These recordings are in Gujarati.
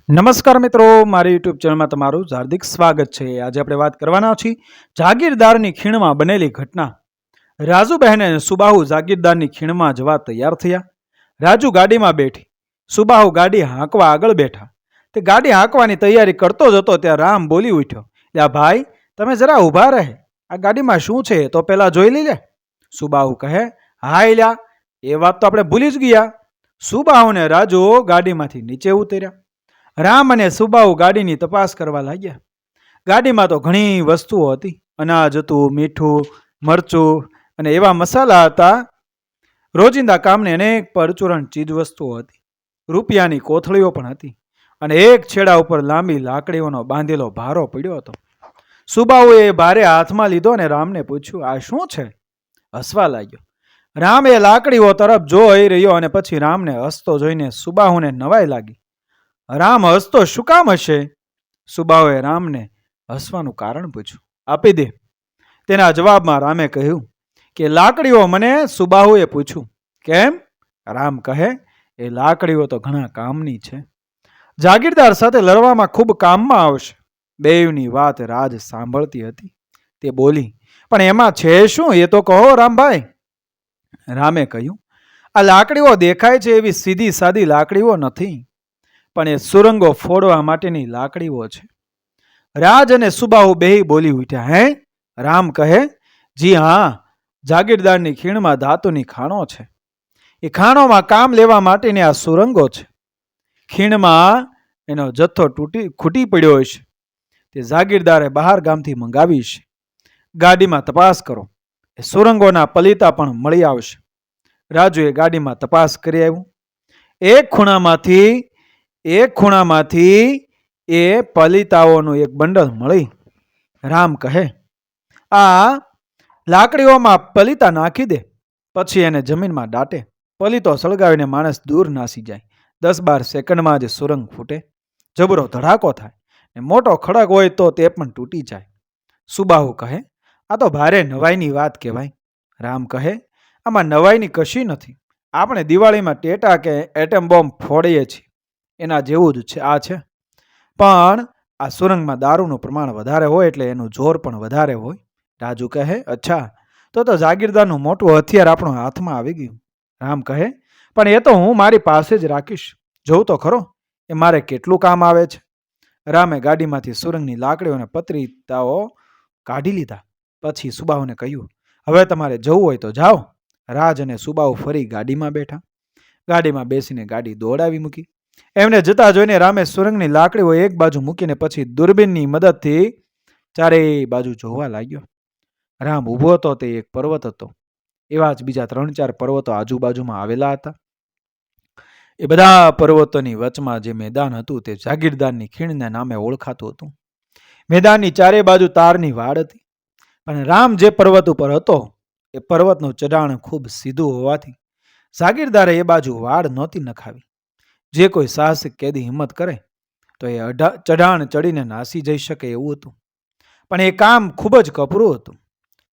નમસ્કાર મિત્રો, મારી યુટ્યુબ ચેનલમાં તમારું હાર્દિક સ્વાગત છે। આજે આપણે વાત કરવાના છીએ જાગીરદારની ખીણમાં બનેલી ઘટના। રાજુબહેન અને સુબાહુ જાગીરદારની ખીણમાં જવા તૈયાર થયા। રાજુ ગાડીમાં બેઠી, સુબાહુ ગાડી હાંકવા આગળ બેઠા। તે ગાડી હાંકવાની તૈયારી કરતો જ હતો ત્યાં રામ બોલી ઉઠ્યો, લ્યા ભાઈ, તમે જરા ઊભા રહે, આ ગાડીમાં શું છે તો પેલા જોઈ લે। સુબાહુ કહે, હાય લ્યા, એ વાત તો આપણે ભૂલી જ ગયા। સુબાહુ ને રાજુ ગાડીમાંથી નીચે ઉતર્યા। રામ અને સુબાહુ ગાડીની તપાસ કરવા લાગ્યા। ગાડીમાં તો ઘણી વસ્તુઓ હતી, અનાજ હતું, મીઠું, મરચું અને એવા મસાલા હતા। રોજિંદા કામની અનેક પરચુરણ ચીજ વસ્તુઓ હતી। રૂપિયાની કોથળીઓ પણ હતી અને એક છેડા ઉપર લાંબી લાકડીઓનો બાંધેલો ભારો પડ્યો હતો। સુબાહુએ ભારે હાથમાં લીધો અને રામને પૂછ્યું, આ શું છે? હસવા લાગ્યો। રામ એ લાકડીઓ તરફ જોઈ રહ્યો અને પછી રામને હસતો જોઈને સુબાહુને નવાઈ લાગી। રામ હસતો શું કામ હશે? સુબાહુએ રામને હસવાનું કારણ પૂછ્યું। આપી દે, તેના જવાબમાં રામે કહ્યું કે લાકડીઓ મને સુબાહુએ પૂછ્યું, કેમ? રામ કહે, એ લાકડીઓ તો ઘણા કામની છે, જાગીરદાર સાથે લડવામાં ખૂબ કામમાં આવશે। બેવની વાત રાજ સાંભળતી હતી, તે બોલી, પણ એમાં છે શું એ તો કહો રામભાઈ। રામે કહ્યું, આ લાકડીઓ દેખાય છે એવી સીધી સાદી લાકડીઓ નથી, પણ એ સુરંગો ફોડવા માટેની લાકડીઓ છે। રાજ અને સુબાહુ બેય બોલી ઉઠ્યા, હે? રામ કહે, જી હા, જાગીરદારની ખીણમાં ધાતુની ખાણો છે, એ ખાણોમાં કામ લેવા માટેની આ સુરંગો છે। ખીણમાં એનો જથ્થો ખૂટી પડ્યો હશે, તે જાગીરદારે બહાર ગામથી મંગાવી છે। ગાડીમાં તપાસ કરો, એ સુરંગોના પલીતા પણ મળી આવશે। રાજુએ ગાડીમાં તપાસ કરી આવ્યું। એક ખૂણામાંથી એ પલિતાઓનું એક બંડલ મળી। રામ કહે, આ લાકડીઓમાં પલિતા નાખી દે, પછી એને જમીનમાં દાટે, પલિતો સળગાવીને માણસ દૂર નાસી જાય। 10-12 સેકન્ડમાં જ સુરંગ ફૂટે, જબરો ધડાકો થાય, મોટો ખડક હોય તો તે પણ તૂટી જાય। સુબાહુ કહે, આ તો ભારે નવાઈની વાત કહેવાય। રામ કહે, આમાં નવાઈની કશી નથી, આપણે દિવાળીમાં ટેટા કે એટમ બોમ્બ ફોડીએ છીએ, એના જેવું જ છે આ છે, પણ આ સુરંગમાં દારૂનું પ્રમાણ વધારે હોય એટલે એનું જોર પણ વધારે હોય। રાજુ કહે, અચ્છા, તો જાગીરદારનું મોટું હથિયાર આપણો હાથમાં આવી ગયું। રામ કહે, પણ એ તો હું મારી પાસે જ રાખીશ, જોઉં તો ખરો એ મારે કેટલું કામ આવે છે। રામે ગાડીમાંથી સુરંગની લાકડીઓને પતરીતાઓ કાઢી લીધા, પછી સુબાહુને કહ્યું, હવે તમારે જવું હોય તો જાઓ। રાજ અને સુબાહુ ફરી ગાડીમાં બેઠા। ગાડીમાં બેસીને ગાડી દોડાવી મૂકી। એમને જતા જોઈને રામે સુરંગની લાકડીઓ એક બાજુ મૂકીને પછી દૂરબીનની મદદથી ચારેય બાજુ જોવા લાગ્યો। રામ ઊભો હતો તે એક પર્વત હતો, એવા જ બીજા 3-4 પર્વતો આજુબાજુમાં આવેલા હતા। એ બધા પર્વતોની વચમાં જે મેદાન હતું તે જાગીરદારની ખીણના નામે ઓળખાતું હતું। મેદાનની ચારે બાજુ તારની વાડ હતી, પણ રામ જે પર્વત ઉપર હતો એ પર્વતનું ચઢાણ ખૂબ સીધું હોવાથી જાગીરદારે એ બાજુ વાડ નહોતી નખાવી। જે કોઈ સાહસિક કેદી હિંમત કરે તો એ ચઢાણ ચડીને નાસી જઈ શકે એવું હતું, પણ એ કામ ખૂબ જ કપરું હતું।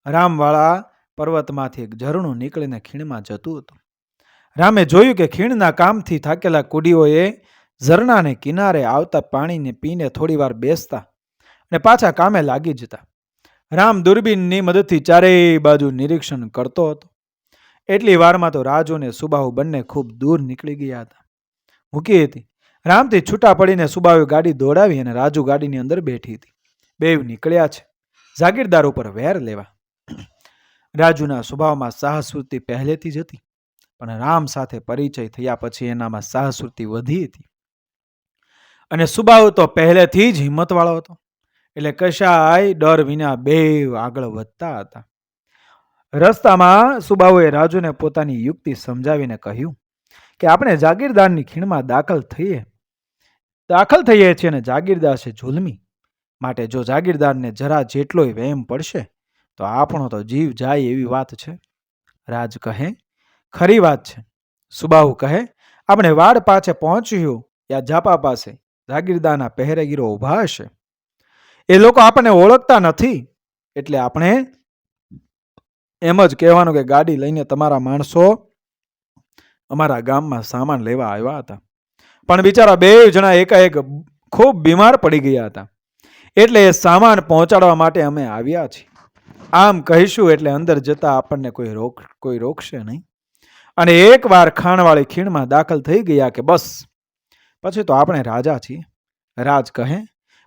રામવાળા પર્વતમાંથી એક ઝરણું નીકળીને ખીણમાં જતું હતું। રામે જોયું કે ખીણના કામથી થાકેલા કુડીઓએ ઝરણાને કિનારે આવતા પાણીને પીને થોડી વાર બેસતા અને પાછા કામે લાગી જતા। રામ દૂરબીનની મદદથી ચારેય બાજુ નિરીક્ષણ કરતો હતો। એટલી વારમાં તો રાજુ અને સુબાહુ બંને ખૂબ દૂર નીકળી ગયા હતા, મૂકી હતી। રામથી છૂટા પડીને સુબાહુએ ગાડી દોડાવી અને રાજુ ગાડીની અંદર બેઠી હતી। બેવ નીકળ્યા છે જાગીરદાર ઉપર વેર લેવા। રાજુના સ્વભાવમાં સાહસવૃત્તિ પહેલેથી જ હતી, પણ રામ સાથે પરિચય થયા પછી એનામાં સાહસવૃત્તિ વધી હતી। અને સુબાહુ તો પહેલેથી જ હિંમતવાળો હતો, એટલે કશાય ડર વિના બેવ આગળ વધતા હતા। રસ્તામાં સુબાહુએ રાજુને પોતાની યુક્તિ સમજાવીને કહ્યું કે આપણે જાગીરદારની ખીણમાં દાખલ થઈએ છીએ અને જાગીરદાર છે જુલમી, માટે જો જાગીરદારને જરા જેટલોય વહેમ પડશે તો આપણો તો જીવ જાય એવી વાત છે। રાજ કહે, ખરી વાત છે। સુબાહુ કહે, આપણે વાડ પાછે પહોંચ્યું યા ઝાપા પાસે જાગીરદારના પહેરેગીરો ઊભા હશે, એ લોકો આપણને ઓળખતા નથી, એટલે આપણે એમ જ કહેવાનું કે ગાડી લઈને તમારા માણસો અમારા ગામમાં સામાન લેવા આવ્યા હતા, પણ બિચારા બે જણા એકાએક ખૂબ બીમાર પડી ગયા હતા. એટલે એ સામાન પહોંચાડવા માટે અમે આવ્યા છીએ. આમ કહીશું એટલે અંદર જતા આપણને કોઈ રોકશે નહીં. અને એકવાર ખાણવાળી ખીણમાં દાખલ થઈ ગયા કે બસ પછી તો આપણે રાજા છીએ. રાજ કહે,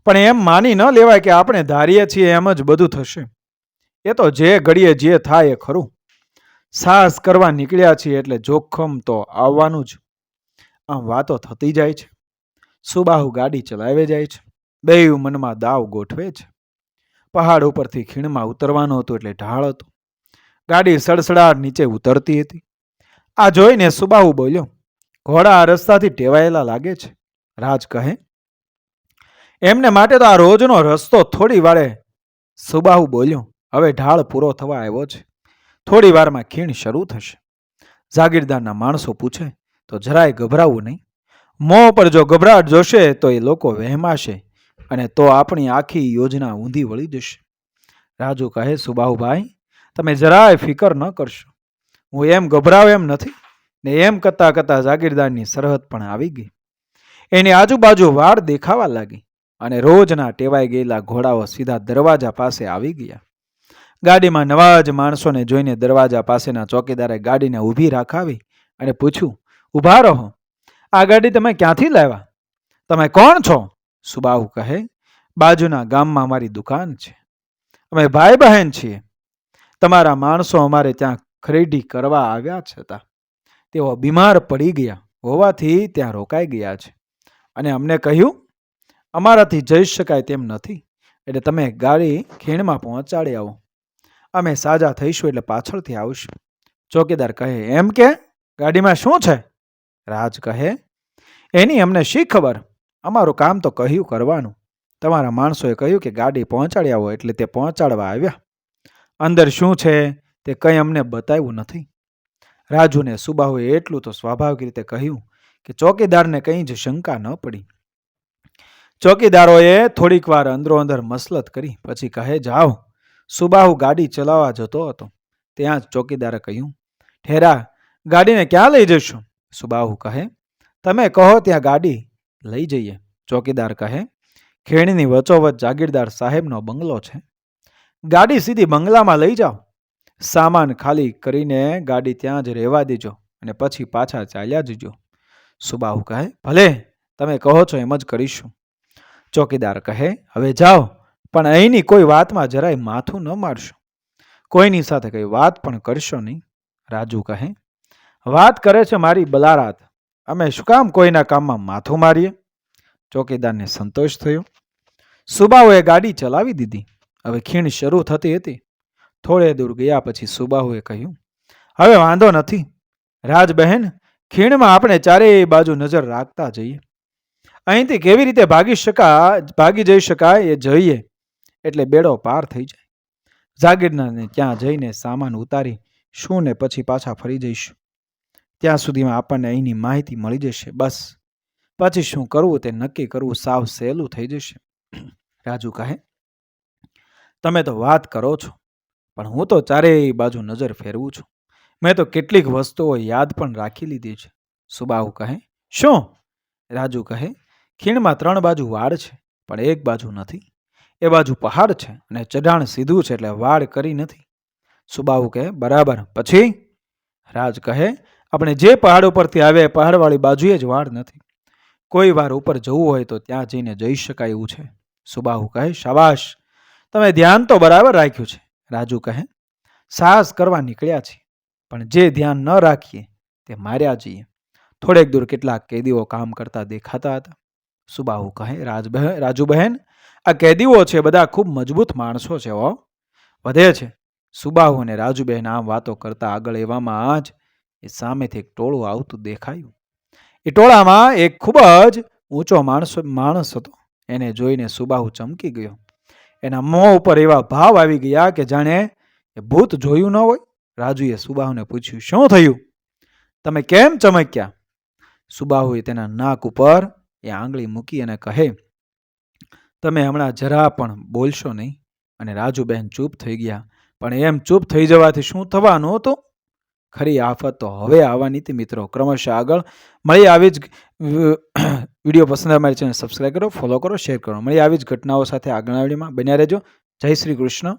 પણ એમ માની ન લેવાય કે આપણે ધારીએ છીએ એમ જ બધું થશે. એ તો જે ઘડીએ જે થાય એ ખરું. સાહસ કરવા નીકળ્યા છીએ એટલે જોખમ તો આવવાનું જ. આમ વાતો થતી જાય છે. સુબાહુ ગાડી ચલાવે જાય છે. બેઉ મનમાં દાવ ગોઠવે છે. પહાડ ઉપરથી ખીણમાં ઉતરવાનું હતું એટલે ઢાળ હતો. ગાડી સડસડાટ નીચે ઉતરતી હતી. આ જોઈને સુબાહુ બોલ્યો, ઘોડા આ રસ્તાથી ટેવાયેલા લાગે છે. રાજ કહે, એમને માટે તો આ રોજનો રસ્તો થોડી વારે. સુબાહુ બોલ્યો, હવે ઢાળ પૂરો થવા આવ્યો છે. થોડી વારમાં ખીણ શરૂ થશે. જાગીરદારના માણસો પૂછે તો જરાય ગભરાવું નહીં. મોં પર જો ગભરાટ જોશે તો એ લોકો વહેમાશે અને તો આપણી આખી યોજના ઊંધી વળી જશે. રાજુ કહે, સુબાહુભાઈ, તમે જરાય ફિકર ન કરશો. હું એમ ગભરાવ એમ નથી. ને એમ કરતાં કરતાં જાગીરદારની સરહદ પણ આવી ગઈ. એની આજુબાજુ વાડ દેખાવા લાગી અને રોજના ટેવાઈ ગયેલા ઘોડાઓ સીધા દરવાજા પાસે આવી ગયા. ગાડીમાં નવા જ માણસોને જોઈને દરવાજા પાસેના ચોકીદારે ગાડીને ઊભી રાખાવી અને પૂછ્યું, ઊભા રહો, આ ગાડી તમે ક્યાંથી લાવ્યા? તમે કોણ છો? સુબાહુ કહે, બાજુના ગામમાં અમારી દુકાન છે. અમે ભાઈ બહેન છીએ. તમારા માણસો અમારે ત્યાં ખરીદી કરવા આવ્યા છતાં તેઓ બીમાર પડી ગયા હોવાથી ત્યાં રોકાઈ ગયા છે અને અમને કહ્યું અમારાથી જઈ શકાય તેમ નથી, એટલે તમે ગાડી ખીણમાં પહોંચાડી આવો. અમે સાજા થઈશું એટલે પાછળથી આવશું. ચોકીદાર કહે, એમ કે ગાડીમાં શું છે? રાજ કહે, એની અમને શી ખબર. અમારું કામ તો કહ્યું કરવાનું. તમારા માણસોએ કહ્યું કે ગાડી પહોંચાડી આવો એટલે તે પહોંચાડવા આવ્યા. અંદર શું છે તે કંઈ અમને બતાવ્યું નથી. રાજુને સુબાહુએ એટલું તો સ્વાભાવિક રીતે કહ્યું કે ચોકીદારને કંઈ જ શંકા ન પડી. ચોકીદારોએ થોડીક વાર અંદરો અંદર મસલત કરી પછી કહે, જાઓ. સુબાહુ ગાડી ચલાવવા જતો હતો. ત્યાં જ ચોકીદારે કહ્યું, ઠેરા, ગાડીને ક્યાં લઈ જશો? સુબાહુ કહે, તમે કહો ત્યાં ગાડી લઈ જઈએ. ચોકીદાર કહે, ખીણની વચોવચ જાગીરદાર સાહેબનો બંગલો છે. ગાડી સીધી બંગલામાં લઈ જાઓ. સામાન ખાલી કરીને ગાડી ત્યાં જ રહેવા દેજો અને પછી પાછા ચાલ્યા જજો. સુબાહુ કહે, ભલે, તમે કહો છો એમ જ કરીશું. ચોકીદાર કહે, હવે જાઓ, પણ અહીંની કોઈ વાતમાં જરાય માથું ન મારશો. કોઈની સાથે કઈ વાત પણ કરશો નહીં. રાજુ કહે, વાત કરે છે મારી બલારાત. અમે શું કામ કોઈના કામમાં માથું મારીએ? ચોકીદારને સંતોષ થયો. સુબાહુએ ગાડી ચલાવી દીધી. હવે ખીણ શરૂ થતી હતી. થોડે દૂર ગયા પછી સુબાહુએ કહ્યું, હવે વાંધો નથી. રાજબહેન, ખીણમાં આપણે ચારેય બાજુ નજર રાખતા જઈએ. અહીંથી કેવી રીતે ભાગી જઈ શકાય એ જોઈએ એટલે બેડો પાર થઈ જાય. જાગીરદારને ત્યાં જઈને સામાન ઉતારી શું ને પછી પાછા ફરી જઈશું. ત્યાં સુધીમાં આપણને અહીંની માહિતી મળી જશે. બસ પછી શું કરવું તે નક્કી કરવું સાવ સહેલું થઈ જશે. રાજુ કહે, તમે તો વાત કરો છો, પણ હું તો ચારેય બાજુ નજર ફેરવું છું. મેં તો કેટલીક વસ્તુઓ યાદ પણ રાખી લીધી છે. સુબાહુ કહે, શું? રાજુ કહે, ખીણમાં 3 બાજુ વાડ છે, પણ એક બાજુ નથી. એ બાજુ પહાડ છે અને ચઢાણ સીધું છે એટલે વાડ કરી નથી. સુબાહુ કહે, બરાબર, પછી? રાજ કહે, આપણે જે પહાડ ઉપરથી આવ્યા એ પહાડવાળી બાજુએ જ વાડ નથી. કોઈ વાર ઉપર જવું હોય તો ત્યાં જઈને જઈ શકાય એવું છે. સુબાહુ કહે, શાબાશ, તમે ધ્યાન તો બરાબર રાખ્યું છે. રાજુ કહે, સાહસ કરવા નીકળ્યા છીએ, પણ જે ધ્યાન ન રાખીએ તે માર્યા જઈએ. થોડેક દૂર કેટલાક કેદીઓ કામ કરતા દેખાતા હતા. સુબાહુ કહે, રાજુબહેન, આ કેદીઓ છે બધા ખૂબ મજબૂત માણસો છે હો. વધે છે. સુબાહુ અને રાજુબહેન આમ વાતો કરતા આગળ એવામાં જ એ સામેથી એક ટોળું આવતું દેખાયું. એ ટોળામાં એક ખૂબ જ ઊંચો માણસ હતો. એને જોઈને સુબાહુ ચમકી ગયો. એના મોં ઉપર એવા ભાવ આવી ગયા કે જાણે એ ભૂત જોયું ન હોય. રાજુએ સુબાહુને પૂછ્યું, શું થયું? તમે કેમ ચમક્યા? સુબાહુએ તેના નાક ઉપર એ આંગળી મૂકી અને કહે, તમે હમણાં જરા પણ બોલશો નહીં. અને રાજુબહેન ચૂપ થઈ ગયા. પણ એમ ચૂપ થઈ જવાથી શું થવાનું હતું? ખરી આફત તો હવે આવવાની હતી મિત્રો. ક્રમશઃ આગળ મળી આવી જ વિડીયો પસંદ આવે મારી ચેનલ સબસ્ક્રાઈબ કરો, ફોલો કરો, શેર કરો. મળી આવી જ ઘટનાઓ સાથે આગળના વિડીયોમાં બન્યા રહેજો. જય શ્રી કૃષ્ણ.